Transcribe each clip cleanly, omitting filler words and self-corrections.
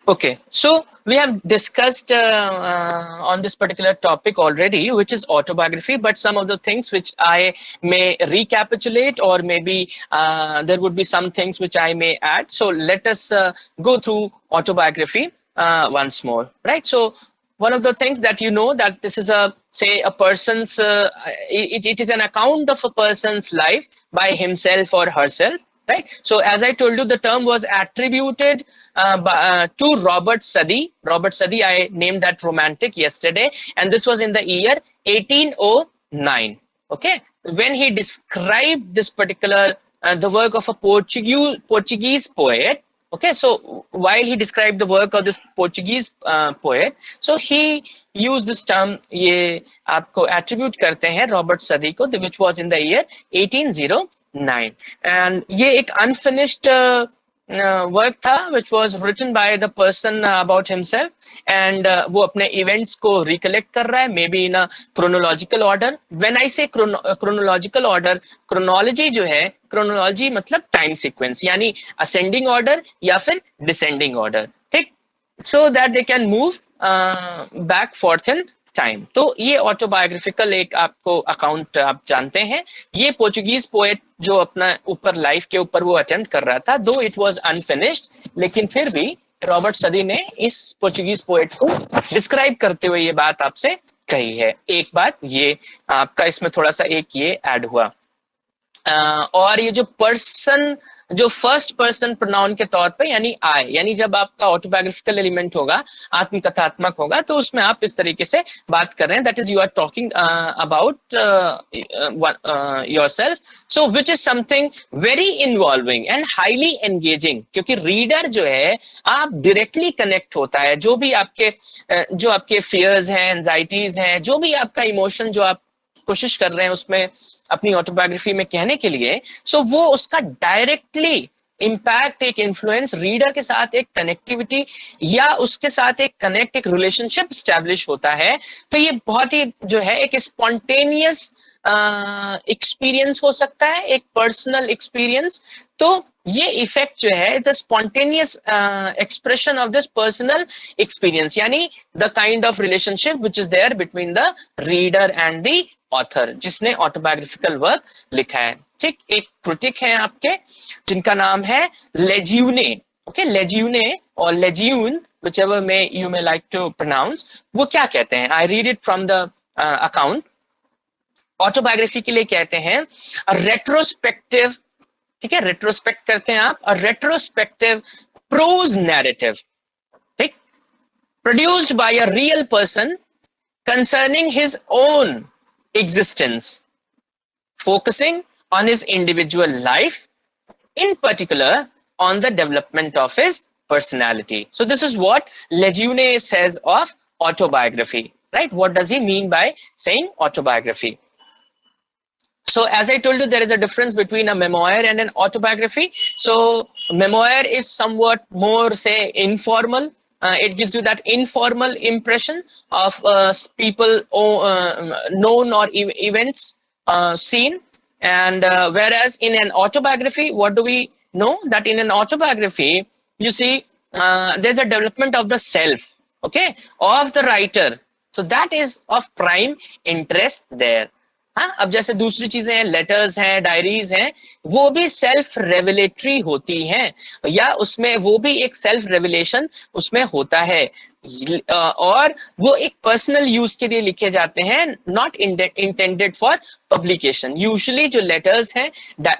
Okay, so we have discussed on this particular topic already, which is autobiography, but some of the things which I may recapitulate, or maybe there would be some things which I may add. So let us go through autobiography once more, right? So one of the things that you know, that this is a, say, a person's, it is an account of a person's life by himself or herself, right? So as I told you, the term was attributed to Robert Southey. Robert Southey, I named that romantic yesterday, and this was in the year 1809. Okay, when he described this particular the work of a Portuguese poet. Okay, so while he described the work of this Portuguese poet, so he used this term, ये आपको attribute करते हैं Robert Southey को, which was in the year 1809, and ये एक unfinished work था which was written by the person about himself, and वो अपने events को recollect कर रहा है, maybe in a chronological order. When I say chronological order, chronology जो है, chronology मतलब time sequence, यानी ascending order या फिर descending order, ठीक, so that they can move back forth in time. तो ये ऑटोबायोग्राफिकल एक आपको अकाउंट आप जानते हैं. ये पोर्चुगीज पोएट जो अपना ऊपर लाइफ के ऊपर वो अटेम्प्ट कर रहा था, दो इट वाज अनफिनिश्ड, लेकिन फिर भी रॉबर्ट सदी ने इस पोर्चुगीज पोएट को डिस्क्राइब करते हुए ये बात आपसे कही है. एक बात ये आपका इसमें थोड़ा सा एक ये ऐड हुआ, और ये जो पर्सन, जो फर्स्ट पर्सन प्रोनाउन के तौर पे, यानी आई, यानी जब आपका ऑटोबायोग्राफिकल एलिमेंट होगा, आत्मकथात्मक होगा, तो उसमें आप इस तरीके से बात कर रहे हैं, that is you are talking about yourself, so which is something very involving and highly engaging, क्योंकि रीडर जो है आप डायरेक्टली कनेक्ट होता है, जो भी आपके फियर्स हैं, एंजाइटीज हैं, जो भी आपका इमोशन जो आप कोशिश कर रहे हैं उसमें अपनी ऑटोबायोग्राफी में कहने के लिए, सो वो उसका डायरेक्टली इम्पैक्ट, एक इन्फ्लुएंस, रीडर के साथ एक कनेक्टिविटी या उसके साथ एक कनेक्ट, एक रिलेशनशिप स्टैब्लिश होता है. तो ये बहुत ही जो है एक स्पॉन्टेनियस एक्सपीरियंस हो सकता है, एक पर्सनल एक्सपीरियंस. तो ये इफेक्ट जो है it's a spontaneous expression of this personal experience, यानी the kind of relationship which is there between the reader and the author, जिसने ऑटोबायोग्राफिकल वर्क लिखा है. ठीक, एक क्रिटिक है आपके जिनका नाम है लेज्यूने. ओके, लेज्यूने और लेज्यून, whichever may you may like to pronounce, वो क्या कहते हैं? I read it from the account. Autobiography के लिए कहते हैं रेट्रोस्पेक्टिव, ठीक है, रेट्रोस्पेक्ट करते हैं आप, रेट्रोस्पेक्टिव प्रोज नैरेटिव, ठीक, produced by a real person concerning his own existence, focusing on his individual life, in particular on the development of his personality. So this is what Lejeune says of autobiography, right? What does he mean by saying autobiography? So as I told you, there is a difference between a memoir and an autobiography. So memoir is somewhat more, say, informal. It gives you that informal impression of people known or events seen. And whereas in an autobiography, what do we know? That in an autobiography, you see, there's a development of the self, okay, of the writer. So that is of prime interest there. हाँ, अब जैसे दूसरी चीजें हैं, letters हैं, diaries हैं, वो भी सेल्फ रेवलेटरी होती हैं, या उसमें वो भी एक सेल्फ रेवलेशन उसमें होता है, और वो एक पर्सनल यूज के लिए लिखे जाते हैं, not intended for publication. Usually जो लेटर्स हैं,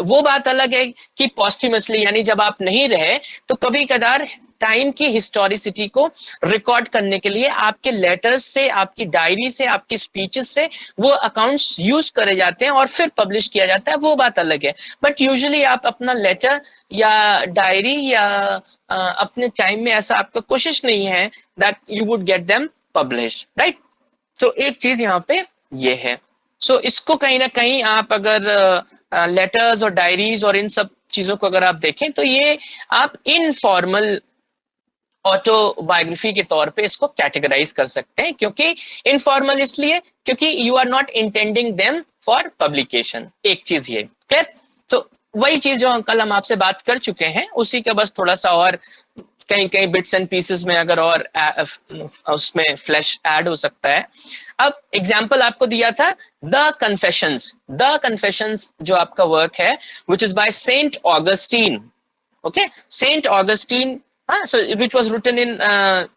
वो बात अलग है कि पॉस्ट्यूमसली, यानी जब आप नहीं रहे तो कभी कदार टाइम की हिस्टोरिसिटी को रिकॉर्ड करने के लिए आपके लेटर्स से, आपकी डायरी से, आपकी स्पीचेस से वो अकाउंट्स यूज करे जाते हैं और फिर पब्लिश किया जाता है, वो बात अलग है. बट यूजुअली आप अपना लेटर या डायरी या अपने टाइम में ऐसा आपका कोशिश नहीं है that you would get them published, right? तो एक चीज यहाँ पे ये है. सो इसको कहीं ना कहीं आप अगर लेटर्स और डायरीज और इन सब चीजों को अगर आप देखें तो ये आप इनफॉर्मल ऑटोबायोग्राफी के तौर पे इसको कैटेगराइज कर सकते हैं. क्योंकि इनफॉर्मल इसलिए क्योंकि you are not intending them for publication. एक चीज ये क्लियर. तो वही चीज जो कल हम आपसे बात कर चुके हैं, उसी का बस थोड़ा सा और कहीं कहीं बिट्स एंड पीसेस में अगर और उसमें फ्लैश ऐड हो सकता है। अब एग्जाम्पल आपको दिया था द कन्फेशंस जो आपका वर्क है which is by Saint Augustine, okay, Saint Augustine, which was written in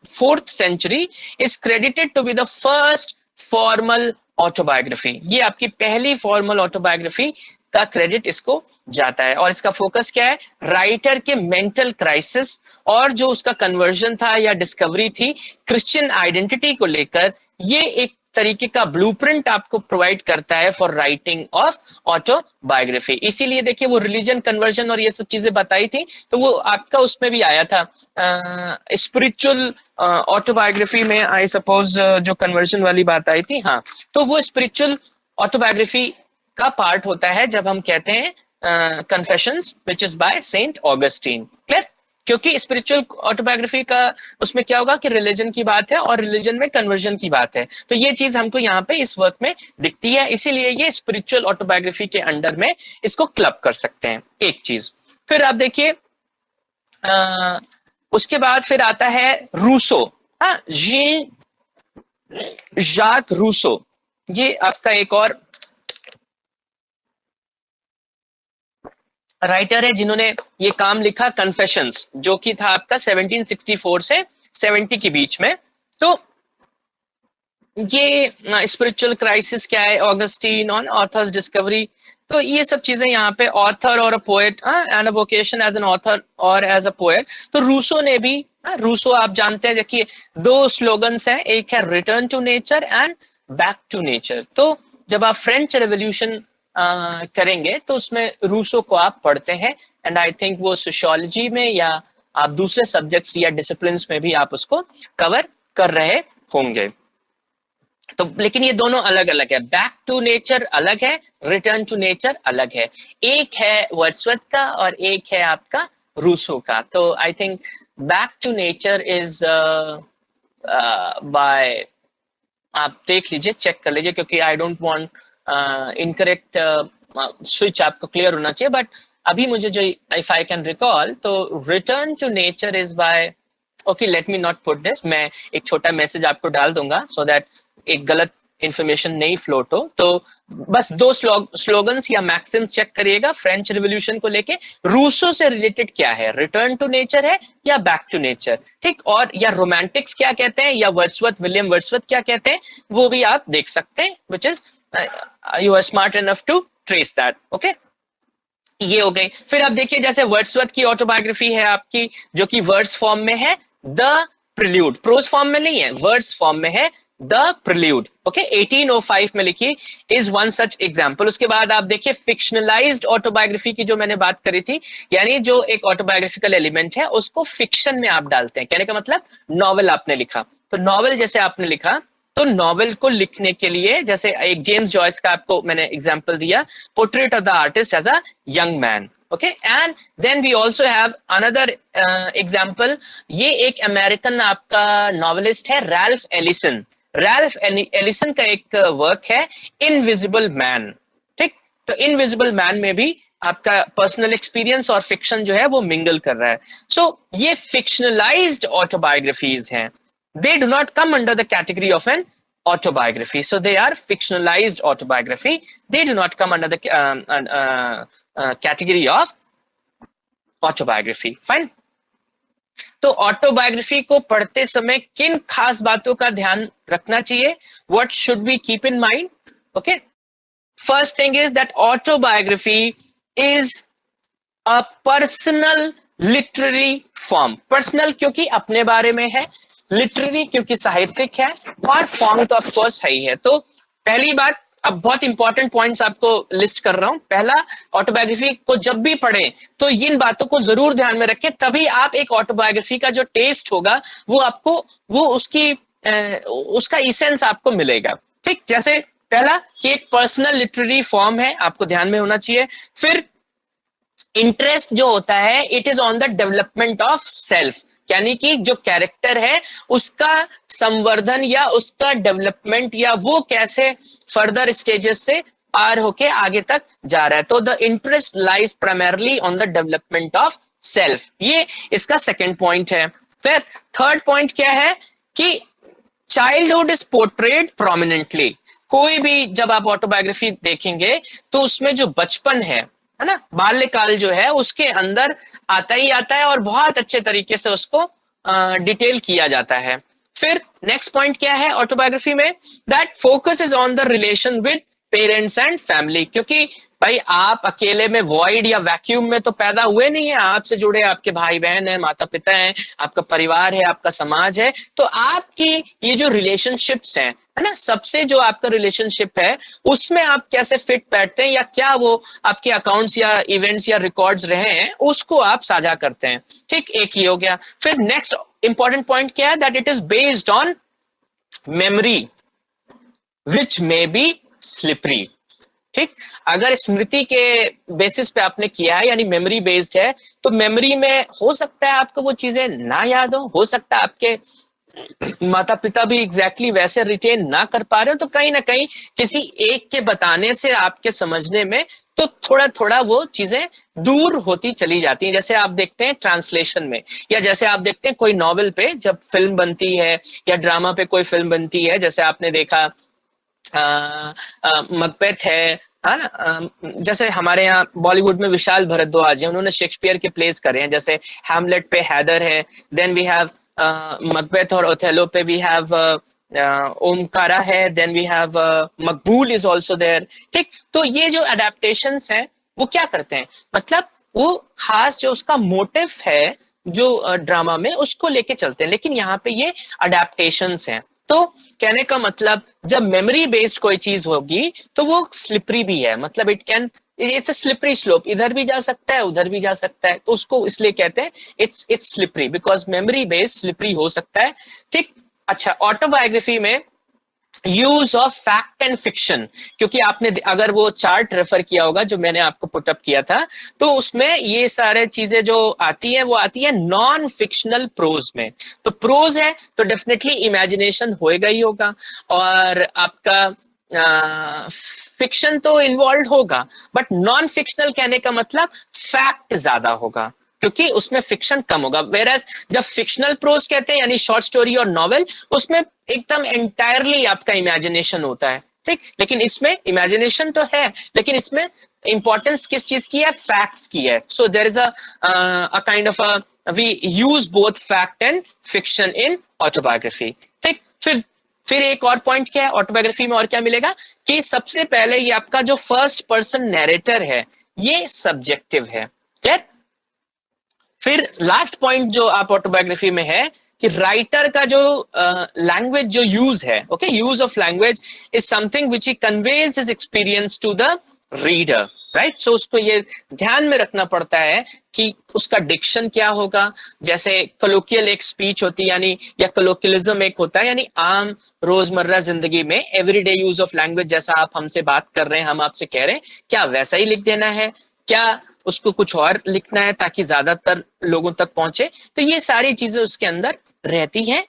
4th century, is credited to be the first formal autobiography। ये आपकी पहली फॉर्मल ऑटोबायोग्राफी का क्रेडिट इसको जाता है। और इसका फोकस क्या है, राइटर के मेंटल क्राइसिस और जो उसका कन्वर्जन था या डिस्कवरी थी क्रिश्चियन आइडेंटिटी को लेकर, ये एक तरीके का ब्लूप्रिंट आपको प्रोवाइड करता है फॉर राइटिंग ऑफ ऑटोबायोग्राफी। इसीलिए देखिए वो रिलीजन कन्वर्जन और ये सब चीजें बताई थी, तो वो आपका उसमें भी आया था स्पिरिचुअल ऑटोबायोग्राफी में, आई सपोज जो कन्वर्जन वाली बात आई थी। हाँ, तो वो स्पिरिचुअल ऑटोबायोग्राफी का पार्ट होता है जब हम कहते हैं confessions which is by Saint Augustine. Clear? क्योंकि स्पिरिचुअल ऑटोबायोग्राफी का उसमें क्या होगा कि रिलीजन की बात है और रिलीजन में कन्वर्जन की बात है, तो ये चीज हमको यहाँ पे इस वर्क में दिखती है, इसीलिए ये स्पिरिचुअल ऑटोबायोग्राफी के अंडर में इसको क्लब कर सकते हैं। एक चीज फिर आप देखिए उसके बाद फिर आता है रूसो। जीन जाक रूसो, ये आपका एक और राइटर है जिन्होंने ये काम लिखा कन्फेशंस, जो कि था आपका 1764 से 70 के बीच में। तो ये स्पिरिचुअल क्राइसिस क्या है, ऑगस्टीन ऑन ऑथर्स डिस्कवरी, तो ये सब चीजें यहाँ पे ऑथर और a poet and a vocation as an author और एज अ पोएट। तो रूसो ने भी, रूसो आप जानते हैं, देखिए 2 स्लोगन्स हैं, एक है return to nature and back to nature. तो जब आप फ्रेंच रेवोल्यूशन करेंगे तो उसमें रूसो को आप पढ़ते हैं, एंड आई थिंक वो सोशियोलॉजी में या आप दूसरे सब्जेक्ट्स या डिसिप्लिन्स में भी आप उसको कवर कर रहे होंगे। तो लेकिन ये दोनों अलग अलग है, बैक टू नेचर अलग है, रिटर्न टू नेचर अलग है। एक है वर्ड्सवर्थ का और एक है आपका रूसो का। तो I think back to nature is by, आप देख लीजिए, चेक कर लीजिए, क्योंकि I don't want incorrect switch, आपको क्लियर होना चाहिए। बट अभी मुझे जो, इफ आई कैन रिकॉल, तो return to nature is by, okay let me not put this, मैं एक छोटा मैसेज आपको डाल दूंगा सो दैट एक गलत इंफॉर्मेशन नहीं फ्लोट हो। तो बस 2 स्लोगन्स या मैक्सिम्स चेक करिएगा फ्रेंच रिवॉल्यूशन को लेके, रूसो से रिलेटेड क्या है, रिटर्न टू नेचर है या बैक टू नेचर, ठीक, और या रोमांटिक्स क्या कहते हैं या वर्ड्सवर्थ, विलियम वर्ड्सवर्थ क्या कहते हैं, वो भी आप देख सकते हैं, which is you are smart enough to trace that. Okay, ये हो गई। फिर आप देखिए जैसे वर्ड्सवर्थ की ऑटोबायोग्राफी है आपकी, जो कि वर्ड्स फॉर्म में है, द प्रिल्यूड, प्रोज फॉर्म में नहीं है, वर्ड्स फॉर्म में है, द प्रिल्यूड, ओके, 1805 में लिखी, इज वन सच एग्जाम्पल। उसके बाद आप देखिए फिक्शनलाइज्ड ऑटोबायोग्राफी की जो मैंने बात करी थी, यानी जो एक ऑटोबायोग्राफिकल एलिमेंट है उसको फिक्शन में आप डालते हैं, कहने का मतलब नॉवेल आपने लिखा, तो नॉवेल जैसे आपने लिखा, तो नॉवेल को लिखने के लिए, जैसे एक जेम्स जॉयस का आपको मैंने एग्जांपल दिया, portrait of the artist as a young man, okay, and then we also have another example, ये एक अमेरिकन आपका नॉवेलिस्ट है रैल्फ एलिसन, रैल्फ एलिसन का एक वर्क है इनविजिबल मैन, ठीक, तो इनविजिबल मैन में भी आपका पर्सनल एक्सपीरियंस और फिक्शन जो है वो मिंगल कर रहा है। सो ये फिक्शनलाइज्ड ऑटोबायोग्राफीज हैं, they do not come under the category of an autobiography, so they are fictionalized autobiography, they do not come under the category of autobiography, fine। तो ऑटोबायोग्राफी को पढ़ते समय किन खास बातों का ध्यान रखना चाहिए, what should we keep in mind, okay, first thing is that autobiography is a personal literary form, personal क्योंकि अपने बारे में है, लिटरेरी क्योंकि साहित्यिक है, और फॉर्म तो ऑफ कोर्स है ही है। तो पहली बात, अब बहुत इंपॉर्टेंट पॉइंट्स आपको लिस्ट कर रहा हूं। पहला, ऑटोबायोग्राफी को जब भी पढ़ें तो इन बातों को जरूर ध्यान में रखें, तभी आप एक ऑटोबायोग्राफी का जो टेस्ट होगा वो आपको, वो उसका इसेंस आपको मिलेगा, ठीक। जैसे पहला कि एक पर्सनल लिटरेरी फॉर्म है, आपको ध्यान में होना चाहिए। फिर इंटरेस्ट जो होता है, it is on the development of self, यानी कि जो कैरेक्टर है उसका संवर्धन या उसका डेवलपमेंट, या वो कैसे फर्दर स्टेजेस से पार होके आगे तक जा रहा है। तो the interest lies primarily on the development of self, ये इसका सेकंड पॉइंट है। फिर थर्ड पॉइंट क्या है कि चाइल्डहुड इज पोर्ट्रेड प्रोमिनेंटली। कोई भी जब आप ऑटोबायोग्राफी देखेंगे तो उसमें जो बचपन है ना, बाल्यकाल जो है उसके अंदर आता ही आता है और बहुत अच्छे तरीके से उसको डिटेल किया जाता है। फिर नेक्स्ट पॉइंट क्या है ऑटोबायोग्राफी में, that focus is on the relation with parents and family, क्योंकि भाई आप अकेले में वॉइड या वैक्यूम में तो पैदा हुए नहीं है, आपसे जुड़े आपके भाई बहन है, माता पिता है, आपका परिवार है, आपका समाज है। तो आपकी ये जो रिलेशनशिप्स हैं, है ना, सबसे जो आपका रिलेशनशिप है उसमें आप कैसे फिट बैठते हैं या क्या वो आपके अकाउंट्स या इवेंट्स या रिकॉर्ड्स रहे हैं उसको आप साझा करते हैं। ठीक, एक ही हो गया। फिर नेक्स्ट इंपॉर्टेंट पॉइंट क्या है, that it is based on memory which may be slippery. ठीक, अगर स्मृति के बेसिस पे आपने किया है यानी मेमोरी बेस्ड है, तो मेमोरी में हो सकता है आपको वो चीजें ना याद हो सकता है आपके माता पिता भी एग्जैक्टली वैसे रिटेन ना कर पा रहे हो, तो कहीं ना कहीं किसी एक के बताने से आपके समझने में तो थोड़ा थोड़ा वो चीजें दूर होती चली जाती हैं। जैसे आप देखते हैं ट्रांसलेशन में, या जैसे आप देखते हैं कोई नॉवेल पे जब फिल्म बनती है या ड्रामा पे कोई फिल्म बनती है, जैसे आपने देखा मकबेथ है ना, जैसे हमारे यहाँ बॉलीवुड में विशाल भारद्वाज है, उन्होंने शेक्सपियर के प्लेस करे हैं, जैसे हैमलेट पे हैदर है, देन वी हैव मकबेथ और ओथेलो पे वी हैव ओमकारा है, then we have Maqbool is also there. ठीक, तो ये जो अडेप्टेशंस हैं वो क्या करते हैं, मतलब वो खास जो उसका मोटिव है जो ड्रामा में उसको लेके चलते हैं, लेकिन यहाँ पे ये अडेप्टेशंस हैं। तो कहने का मतलब जब मेमोरी बेस्ड कोई चीज होगी तो वो स्लिपरी भी है, मतलब इट्स अ स्लिपरी स्लोप, इधर भी जा सकता है उधर भी जा सकता है, तो उसको इसलिए कहते हैं it's slippery because memory based slippery हो सकता है। ठीक, अच्छा, ऑटोबायोग्राफी में use of fact and fiction, क्योंकि आपने अगर वो चार्ट रेफर किया होगा जो मैंने आपको पुटअप किया था, तो उसमें ये सारे चीजें जो आती है वो आती है नॉन फिक्शनल प्रोज में। तो प्रोज है तो डेफिनेटली इमेजिनेशन होएगा ही होगा, और आपका फिक्शन तो इन्वॉल्व होगा, बट नॉन फिक्शनल कहने का मतलब फैक्ट ज्यादा होगा क्योंकि उसमें फिक्शन कम होगा। वेरएज जब फिक्शनल प्रोज कहते हैं यानी शॉर्ट स्टोरी और नॉवेल, उसमें एकदम एंटायरली आपका इमेजिनेशन होता है। ठीक, लेकिन इसमें इमेजिनेशन तो है लेकिन इसमें इंपॉर्टेंस किस चीज की है, फैक्ट्स की है। So there is a kind of we use both fact and fiction in autobiography. ठीक, फिर एक और पॉइंट क्या है ऑटोबायोग्राफी में और क्या मिलेगा कि सबसे पहले ये आपका जो फर्स्ट पर्सन नैरेटर है ये सब्जेक्टिव है। क्लियर? फिर लास्ट पॉइंट जो आप ऑटोबायोग्राफी में है कि राइटर का जो लैंग्वेज जो यूज है, okay, use of language is something which he conveys his experience to the reader, right. So उसको ये ध्यान में रखना पड़ता है कि उसका डिक्शन क्या होगा। जैसे कलोकियल एक स्पीच होती है यानी, या कलोकियलिज्म एक होता है यानी आम रोजमर्रा जिंदगी में एवरीडे यूज ऑफ लैंग्वेज, जैसा आप हमसे बात कर रहे हैं, हम आपसे कह रहे हैं, क्या वैसा ही लिख देना है, क्या उसको कुछ और लिखना है ताकि ज्यादातर लोगों तक पहुंचे। तो ये सारी चीजें उसके अंदर रहती हैं